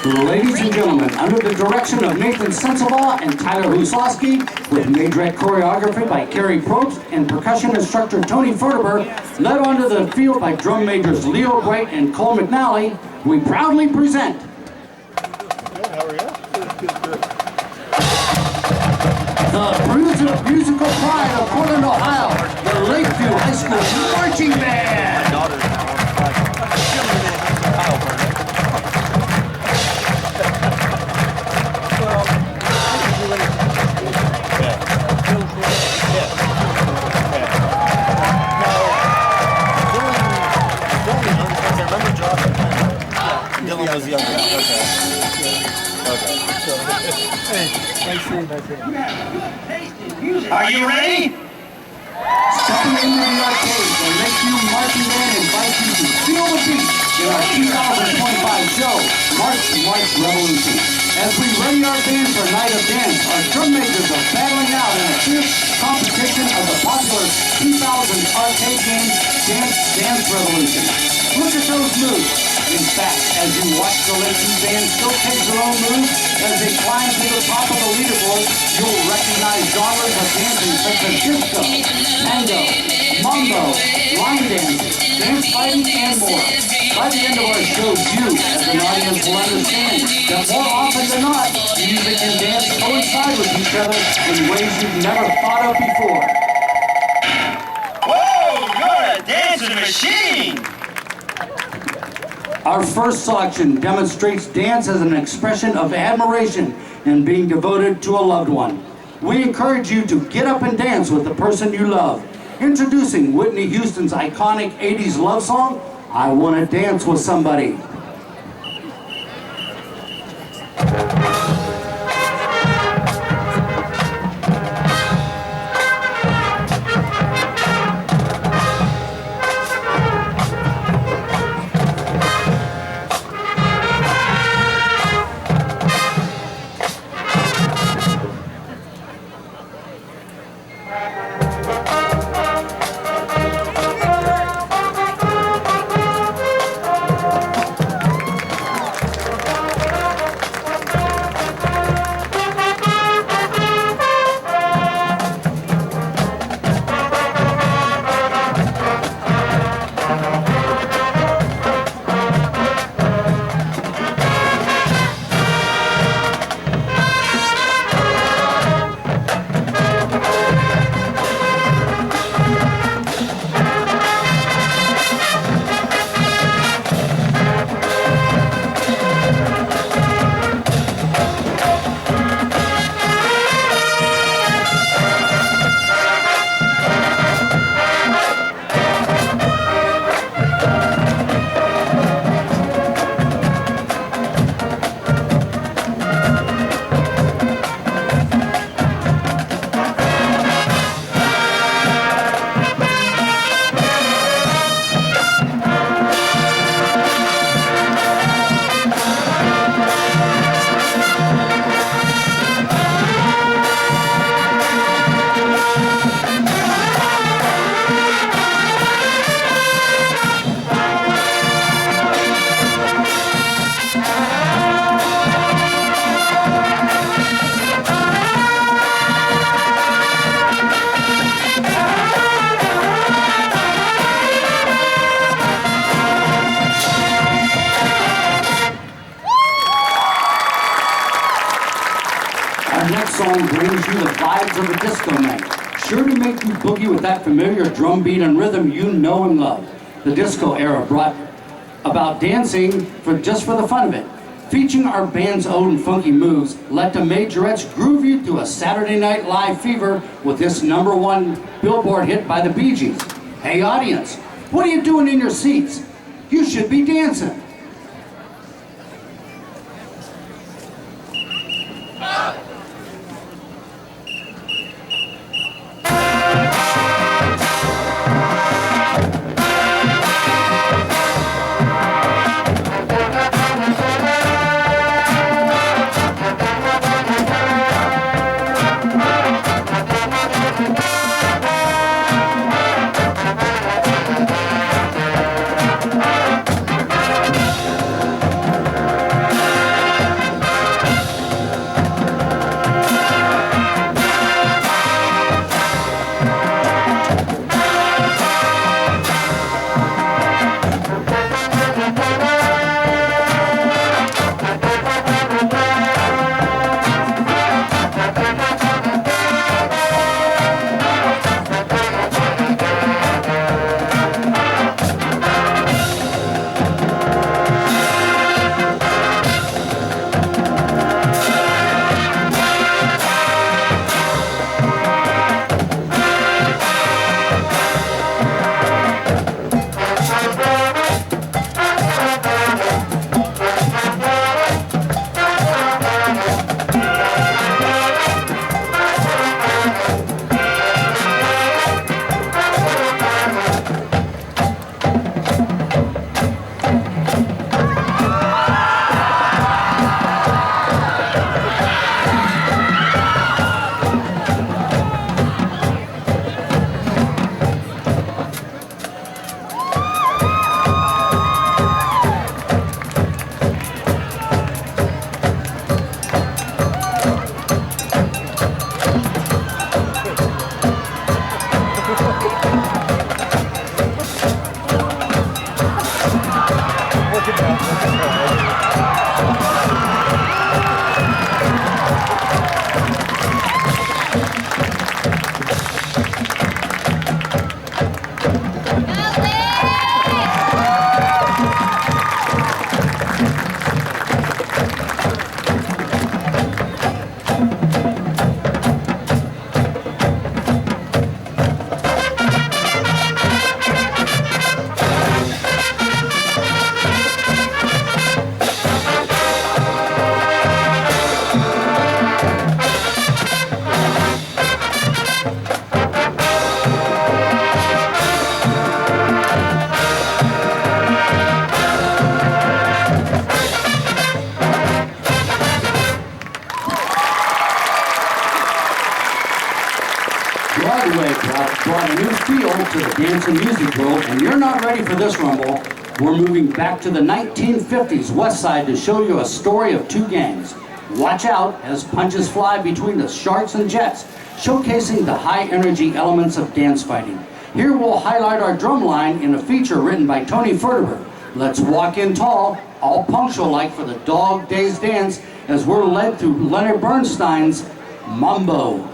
Ladies and gentlemen, under the direction of Nathan Sensabaugh and Tyler Huslowski, with majorette choreography by Kerry Probst and percussion instructor Tony Fertiber, led onto the field by drum majors Leo Bright and Cole McNally, we proudly present the musical pride of Portland, Ohio, the Lakeview High School Marching Band. Dylan was younger. Are you ready? Stepping into the arcade, the Lakeview Marching Band invites you to feel the beat in our 2025 show, March Revolution. As we ready our band for a night of dance, our drum makers are battling out in a fierce competition of the popular 2000 arcade game, Dance Revolution. Look at those moves. In fact, as you watch the Lakeview Band showcase their own moves, as they climb to the top of the leaderboard, you'll recognize genres of dancing such as disco, tango, mambo, line dancing, dance fighting, and more. By the end of our show, you, as an audience, will understand that more often than not, music and dance coincide with each other in ways you've never thought of before. Whoa, you're a dancing machine! Our first selection demonstrates dance as an expression of admiration and being devoted to a loved one. We encourage you to get up and dance with the person you love. Introducing Whitney Houston's iconic 80s love song, I Wanna Dance with Somebody. Song brings you the vibes of a disco night, sure to make you boogie with that familiar drum beat and rhythm you know and love. The disco era brought about dancing just for the fun of it. Featuring our band's own funky moves, let the majorettes groove you to a Saturday Night Live fever with this #1 Billboard hit by the Bee Gees. Hey audience, what are you doing in your seats? You should be dancing. Brought a new feel to the dance and music world, and you're not ready for this rumble. We're moving back to the 1950s West Side to show you a story of two gangs. Watch out as punches fly between the Sharks and Jets, showcasing the high-energy elements of dance fighting. Here we'll highlight our drum line in a feature written by Tony Furtiver. Let's walk in tall, all punctual-like for the Dog Days Dance as we're led through Leonard Bernstein's Mambo.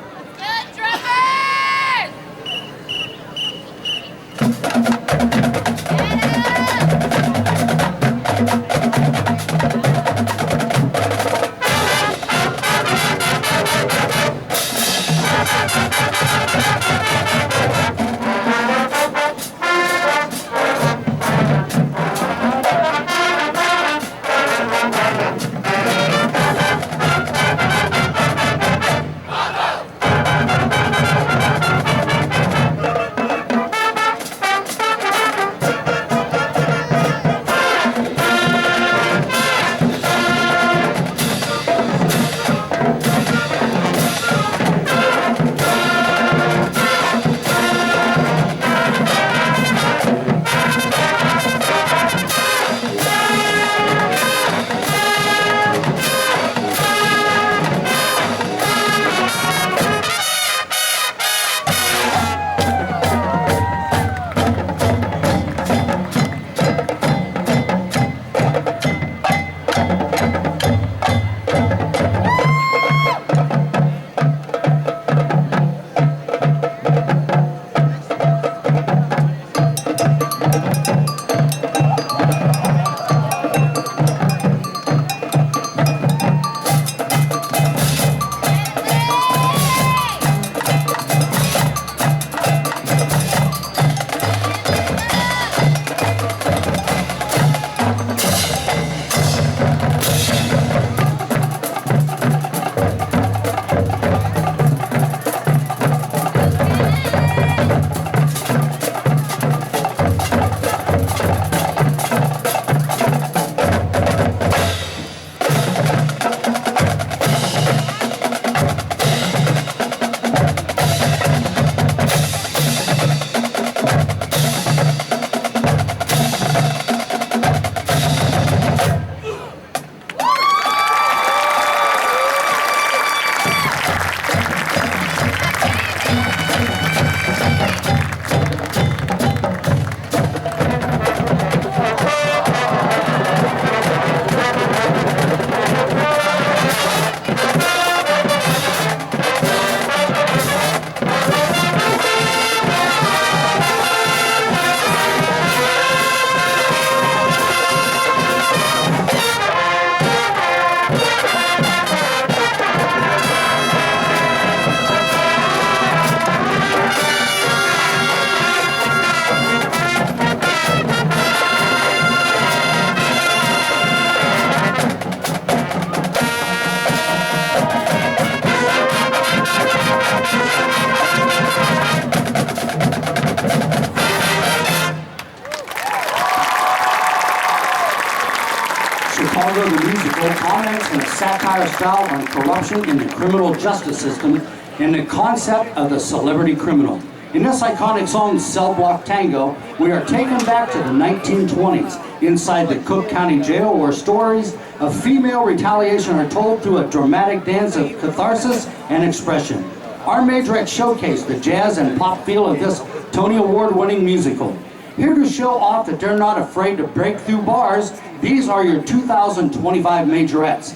Chicago the Musical comments in a satire style on corruption in the criminal justice system and the concept of the celebrity criminal. In this iconic song, Cell Block Tango, we are taken back to the 1920s inside the Cook County Jail where stories of female retaliation are told through a dramatic dance of catharsis and expression. Our major act showcased the jazz and pop feel of this Tony Award-winning musical. Here to show off that they're not afraid to break through bars, these are your 2025 majorettes.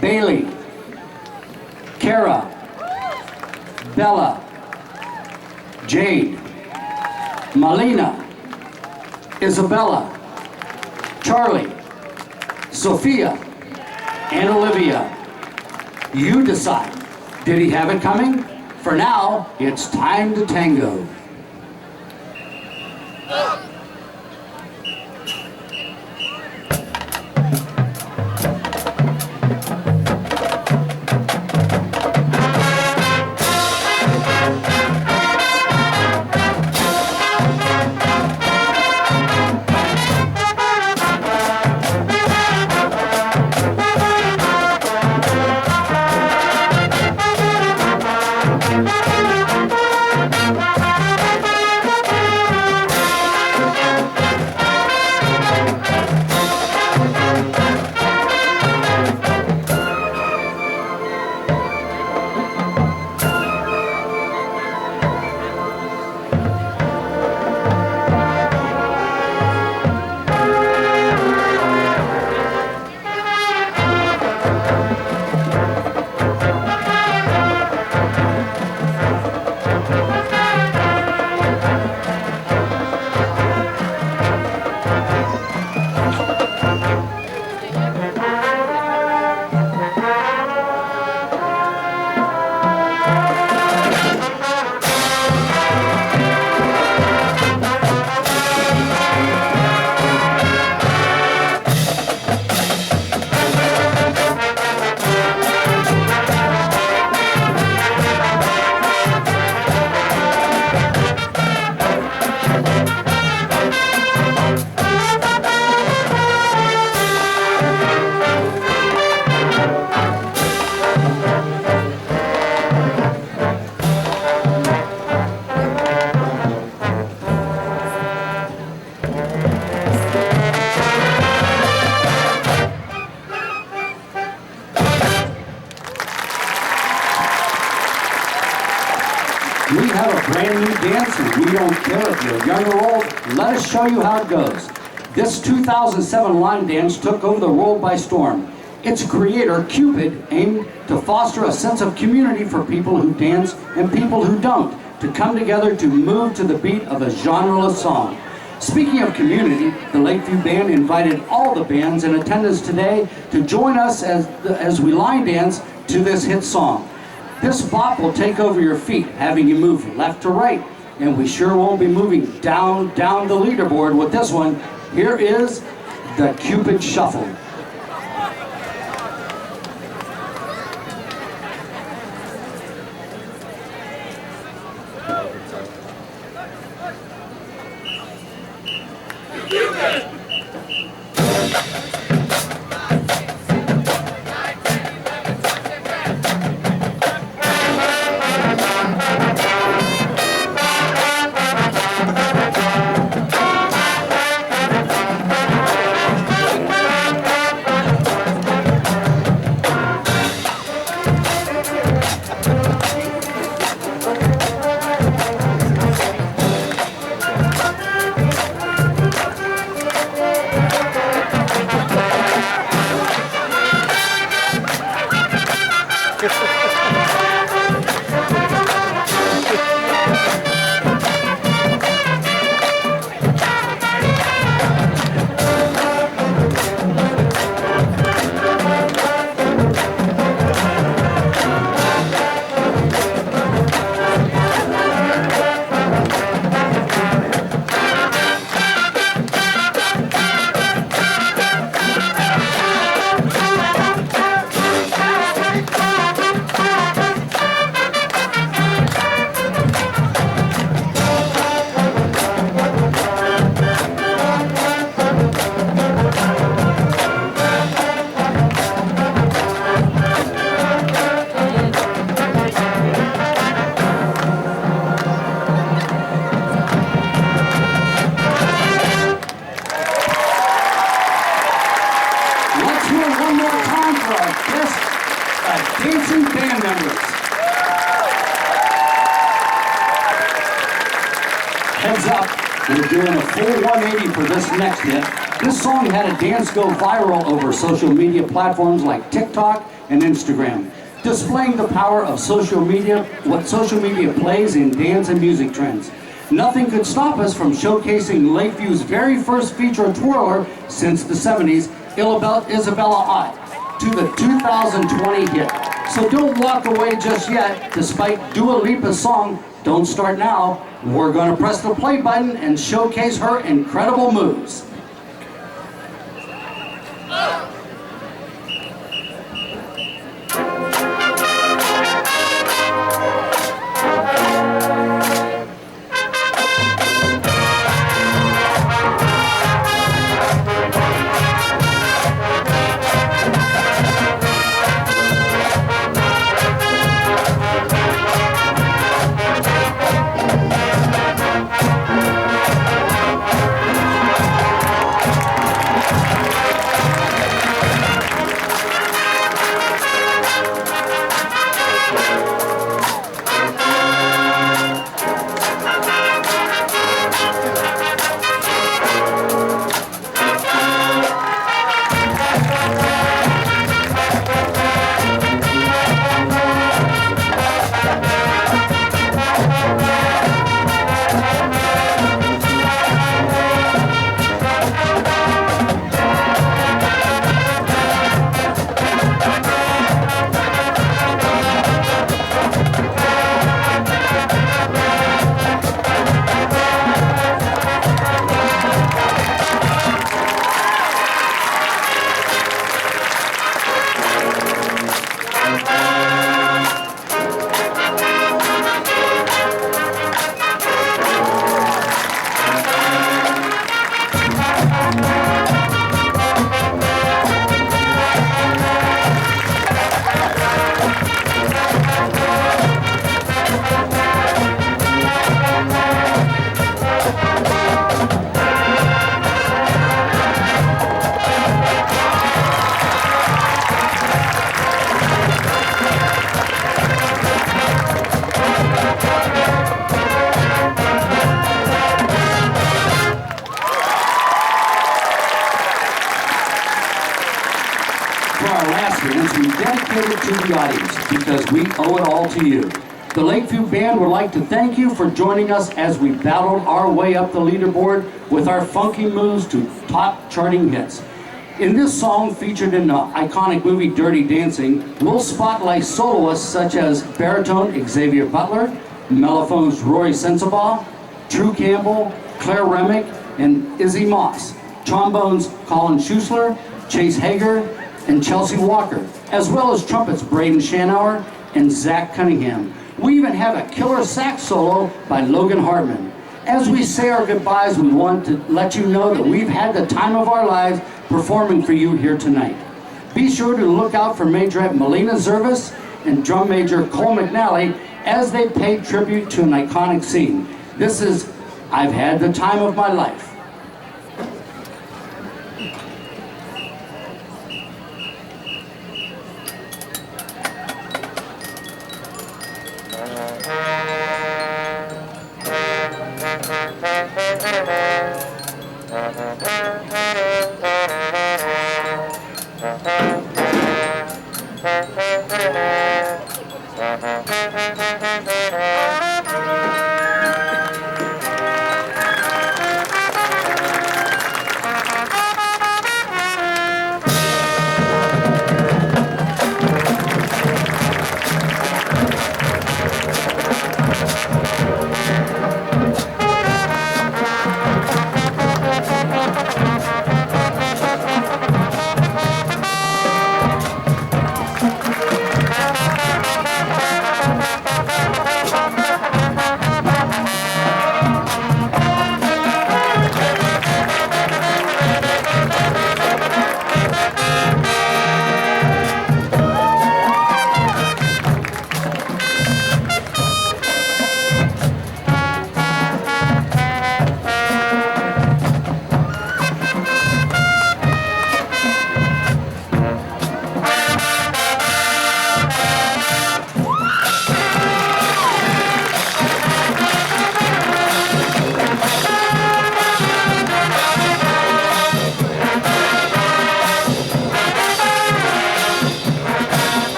Bailey, Kara, Bella, Jade, Malina, Isabella, Charlie, Sophia, and Olivia. You decide. Did he have it coming? For now, it's time to tango. We have a brand new dance, and we don't care if you're young or old. Let us show you how it goes. This 2007 line dance took over the world by storm. Its creator, Cupid, aimed to foster a sense of community for people who dance and people who don't, to come together to move to the beat of a genreless song. Speaking of community, the Lakeview Band invited all the bands in attendance today to join us as we line dance to this hit song. This bop will take over your feet, having you move left to right. And we sure won't be moving down the leaderboard with this one. Here is the Cupid Shuffle. Heads up, we're doing a full 180 for this next hit. This song had a dance go viral over social media platforms like TikTok and Instagram, displaying the power of social media, what social media plays in dance and music trends. Nothing could stop us from showcasing Lakeview's very first feature twirler since the 70s, Isabella Ott, to the 2020 hit. So don't walk away just yet. Despite Dua Lipa's song, Don't Start Now, we're going to press the play button and showcase her incredible moves. We dedicate it to the audience because we owe it all to you. The Lakeview Band would like to thank you for joining us as we battled our way up the leaderboard with our funky moves to top charting hits. In this song, featured in the iconic movie Dirty Dancing, we'll spotlight soloists such as baritone Xavier Butler, mellophones Rory Sensabaugh, Drew Campbell, Claire Remick, and Izzy Moss, trombones Colin Schuessler, Chase Hager, and Chelsea Walker, as well as trumpets Braden Shanauer and Zach Cunningham. We even have a killer sax solo by Logan Hartman. As we say our goodbyes, we want to let you know that we've had the time of our lives performing for you here tonight. Be sure to look out for Majorette Melina Zervis and Drum Major Cole McNally as they pay tribute to an iconic scene. This is I've Had the Time of My Life.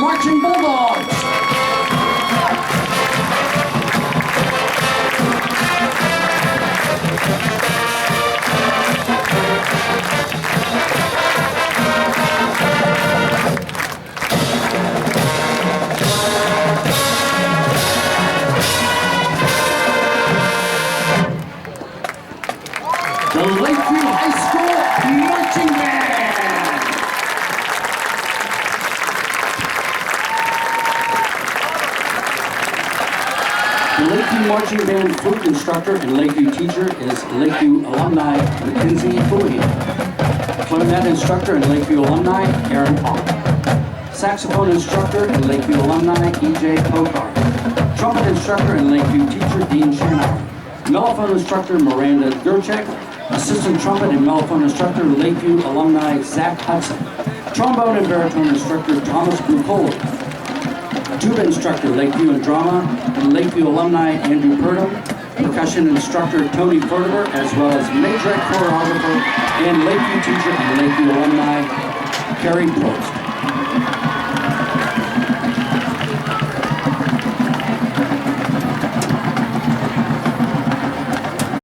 Marching Bulldogs. The Lakeview High School Marching Band. The Lakeview Marching Band flute instructor and Lakeview teacher is Lakeview alumni Mackenzie Bowie. Clarinet instructor and Lakeview alumni Aaron Hawk. Saxophone instructor and Lakeview alumni E.J. Pokar. Trumpet instructor and Lakeview teacher Dean Shannon. Mellophone instructor Miranda Gurchek. Assistant trumpet and mellophone instructor, Lakeview alumni Zach Hudson. Trombone and baritone instructor, Thomas Bucoli. Tuba instructor, Lakeview and drama, and Lakeview alumni Andrew Purdom. Percussion instructor, Tony Furtiver, as well as major choreographer and Lakeview teacher and Lakeview alumni, Carrie Probst.